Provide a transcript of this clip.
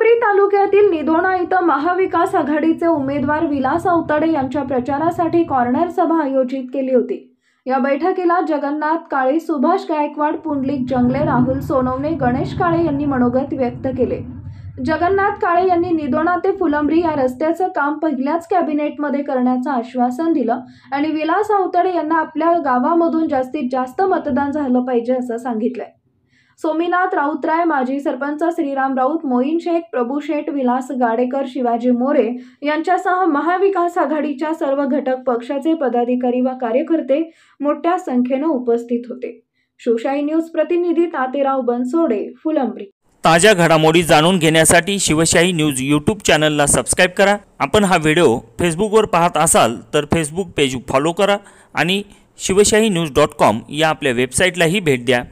फुलंब्री तालुक्यातील निदोणा इथं महाविकास आघाडीचे उमेदवार विलास अवतडे यांच्या प्रचारासाठी कॉर्नर सभा आयोजित केली होती। या बैठकीला जगन्नाथ काळे, सुभाष गायकवाड, पुंडलिक जंगले, राहुल सोनवणे, गणेश काळे यांनी मनोगत व्यक्त केले। जगन्नाथ काळे यांनी निदोणा ते फुलंब्री या रस्त्याचं काम पहिल्याच कॅबिनेटमध्ये करण्याचं आश्वासन दिलं आणि विलास अवतडे यांना आपल्या गावामधून जास्तीत जास्त मतदान झालं पाहिजे असं सांगितलंय। सोमीनाथ राऊतराय, माजी सरपंच श्रीराम राऊत, मोईन शेख, प्रभू शेठ, विलास गाडेकर, शिवाजी मोरे यांच्यासह महाविकास आघाडीच्या सर्व घटक पक्षाचे पदाधिकारी व कार्यकर्ते मोठ्या संख्येने उपस्थित होते। शिवशाही न्यूज प्रतिनिधी तातेराव बनसोडे, फुलंब्री। ताज्या घडामोडी जाणून घेण्यासाठी शिवशाही न्यूज यूट्यूब चॅनलला सबस्क्राइब करा। आपण हा व्हिडिओ फेसबुकवर पाहत असाल तर फेसबुक पेज फॉलो करा आणि शिवशाहीन्यूज.com या आपल्या वेबसाईटलाही भेट द्या।